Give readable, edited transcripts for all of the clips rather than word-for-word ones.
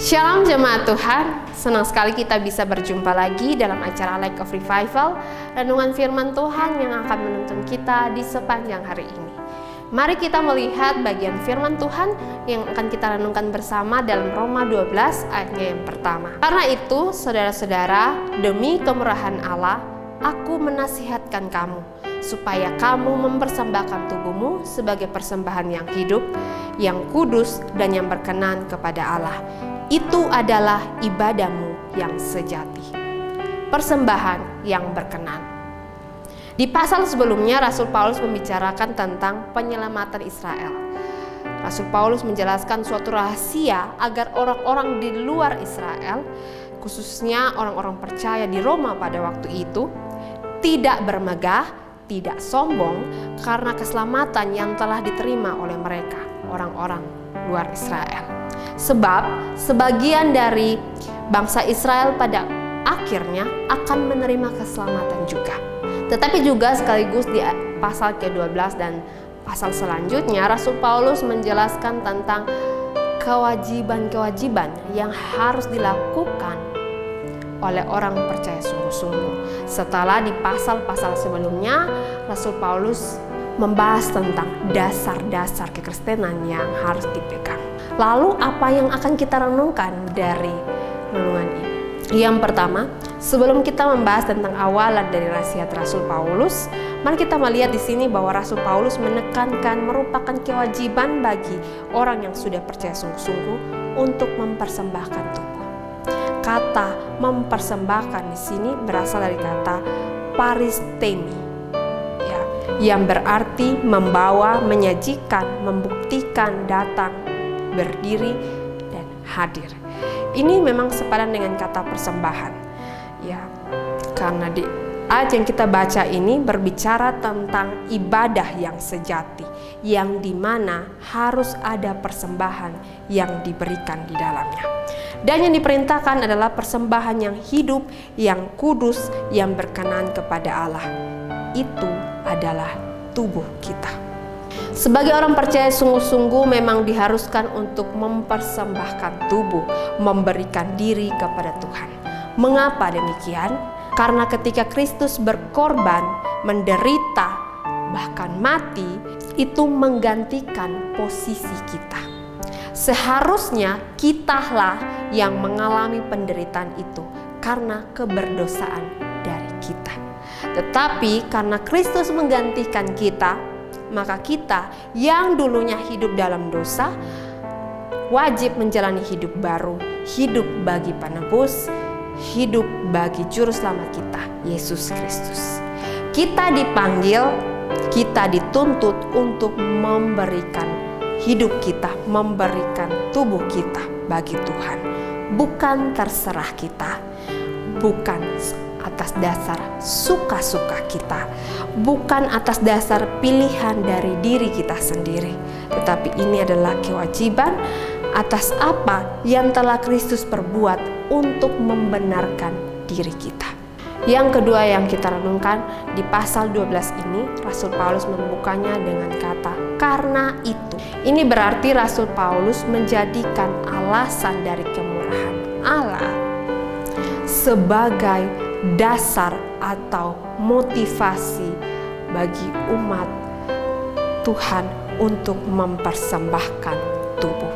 Shalom jemaat Tuhan, senang sekali kita bisa berjumpa lagi dalam acara Light of Revival, renungan firman Tuhan yang akan menuntun kita di sepanjang hari ini. Mari kita melihat bagian firman Tuhan yang akan kita renungkan bersama dalam Roma 12 ayatnya yang pertama. Karena itu, saudara-saudara, demi kemurahan Allah, aku menasihatkan kamu, supaya kamu mempersembahkan tubuhmu sebagai persembahan yang hidup, yang kudus, dan yang berkenan kepada Allah. Itu adalah ibadahmu yang sejati. Persembahan yang berkenan. Di pasal sebelumnya, Rasul Paulus membicarakan tentang penyelamatan Israel. Rasul Paulus menjelaskan suatu rahasia agar orang-orang di luar Israel, khususnya orang-orang percaya di Roma pada waktu itu, tidak bermegah, tidak sombong karena keselamatan yang telah diterima oleh mereka, orang-orang luar Israel. Sebab sebagian dari bangsa Israel pada akhirnya akan menerima keselamatan juga. Tetapi juga sekaligus di pasal ke-12 dan pasal selanjutnya, Rasul Paulus menjelaskan tentang kewajiban-kewajiban yang harus dilakukan oleh orang percaya sungguh-sungguh. Setelah di pasal-pasal sebelumnya, Rasul Paulus membahas tentang dasar-dasar kekristenan yang harus dipegang. Lalu apa yang akan kita renungkan dari renungan ini? Yang pertama, sebelum kita membahas tentang awalan dari nasihat Rasul Paulus, mari kita melihat di sini bahwa Rasul Paulus menekankan merupakan kewajiban bagi orang yang sudah percaya sungguh-sungguh untuk mempersembahkan tubuh. Kata mempersembahkan di sini berasal dari kata paristemi, yang berarti membawa, menyajikan, membuktikan, datang, berdiri, dan hadir. Ini memang sepadan dengan kata persembahan, karena di ayat yang kita baca ini berbicara tentang ibadah yang sejati, yang dimana harus ada persembahan yang diberikan di dalamnya. Dan yang diperintahkan adalah persembahan yang hidup, yang kudus, yang berkenan kepada Allah. Itu adalah tubuh kita. Sebagai orang percaya sungguh-sungguh memang diharuskan untuk mempersembahkan tubuh, memberikan diri kepada Tuhan. Mengapa demikian? Karena ketika Kristus berkorban, menderita, bahkan mati, itu menggantikan posisi kita. Seharusnya kitalah yang mengalami penderitaan itu karena keberdosaan dari kita. Tetapi karena Kristus menggantikan kita, maka kita yang dulunya hidup dalam dosa wajib menjalani hidup baru, hidup bagi penebus, hidup bagi juru selamat kita, Yesus Kristus. Kita dipanggil, kita dituntut untuk memberikan hidup kita, memberikan tubuh kita bagi Tuhan. Bukan terserah kita, bukan atas dasar suka-suka kita, bukan atas dasar pilihan dari diri kita sendiri, tetapi ini adalah kewajiban atas apa yang telah Kristus perbuat untuk membenarkan diri kita. Yang kedua yang kita renungkan di pasal 12 ini, Rasul Paulus membukanya dengan kata karena itu. Ini berarti Rasul Paulus menjadikan alasan dari kemurahan Allah sebagai dasar atau motivasi bagi umat Tuhan untuk mempersembahkan tubuh.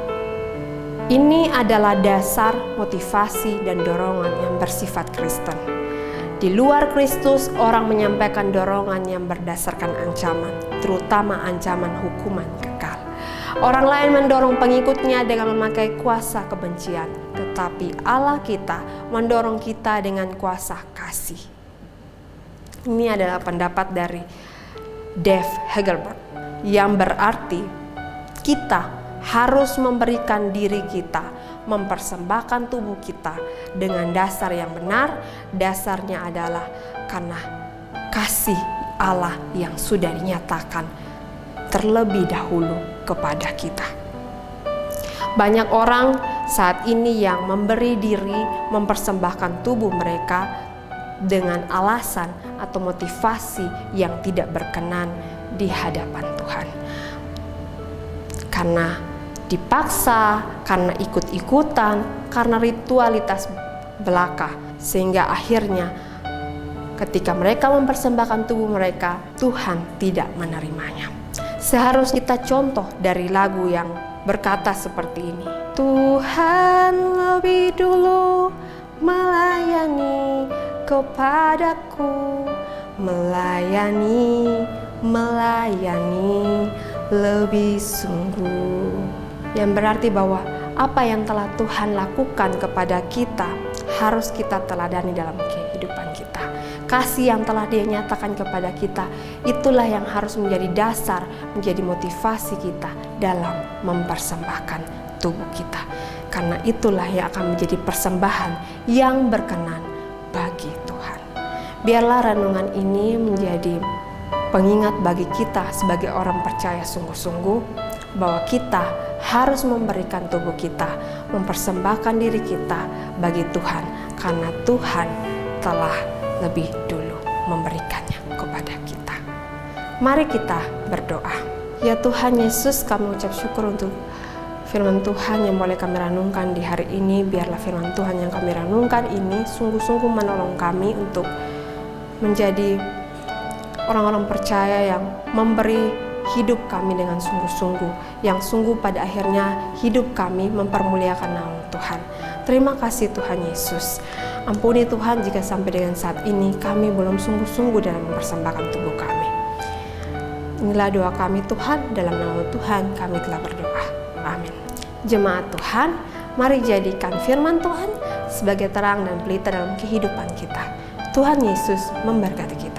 Ini adalah dasar, motivasi, dan dorongan yang bersifat Kristen. Di luar Kristus, orang menyampaikan dorongan yang berdasarkan ancaman, terutama ancaman hukuman kekal. Orang lain mendorong pengikutnya dengan memakai kuasa kebencian, tetapi Allah kita mendorong kita dengan kuasa kasih. Ini adalah pendapat dari Dave Hagelberg, yang berarti kita harus memberikan diri kita, mempersembahkan tubuh kita dengan dasar yang benar. Dasarnya adalah karena kasih Allah yang sudah dinyatakan terlebih dahulu kepada kita. Banyak orang saat ini yang memberi diri, mempersembahkan tubuh mereka dengan alasan atau motivasi yang tidak berkenan di hadapan Tuhan. Karena dipaksa, karena ikut-ikutan, karena ritualitas belaka. Sehingga akhirnya ketika mereka mempersembahkan tubuh mereka, Tuhan tidak menerimanya. Seharusnya kita contoh dari lagu yang berkata seperti ini. Tuhan lebih dulu melayani kepadaku, melayani lebih sungguh. Yang berarti bahwa apa yang telah Tuhan lakukan kepada kita harus kita teladani dalam kehidupan kita. Kasih yang telah Dia nyatakan kepada kita, itulah yang harus menjadi dasar, menjadi motivasi kita dalam mempersembahkan tubuh kita. Karena itulah yang akan menjadi persembahan yang berkenan bagi Tuhan. Biarlah renungan ini menjadi pengingat bagi kita sebagai orang percaya sungguh-sungguh bahwa kita harus memberikan tubuh kita, mempersembahkan diri kita bagi Tuhan, karena Tuhan telah lebih dulu memberikannya kepada kita. Mari kita berdoa. Ya Tuhan Yesus, kami ucap syukur untuk firman Tuhan yang boleh kami renungkan di hari ini. Biarlah firman Tuhan yang kami renungkan ini sungguh-sungguh menolong kami untuk menjadi orang-orang percaya yang memberi hidup kami dengan sungguh-sungguh, yang sungguh pada akhirnya hidup kami mempermuliakan nama Tuhan. Terima kasih Tuhan Yesus. Ampuni Tuhan jika sampai dengan saat ini kami belum sungguh-sungguh dalam mempersembahkan tubuh kami. Inilah doa kami Tuhan, dalam nama Tuhan kami telah berdoa. Amin. Jemaat Tuhan, mari jadikan firman Tuhan sebagai terang dan pelita dalam kehidupan kita. Tuhan Yesus memberkati kita.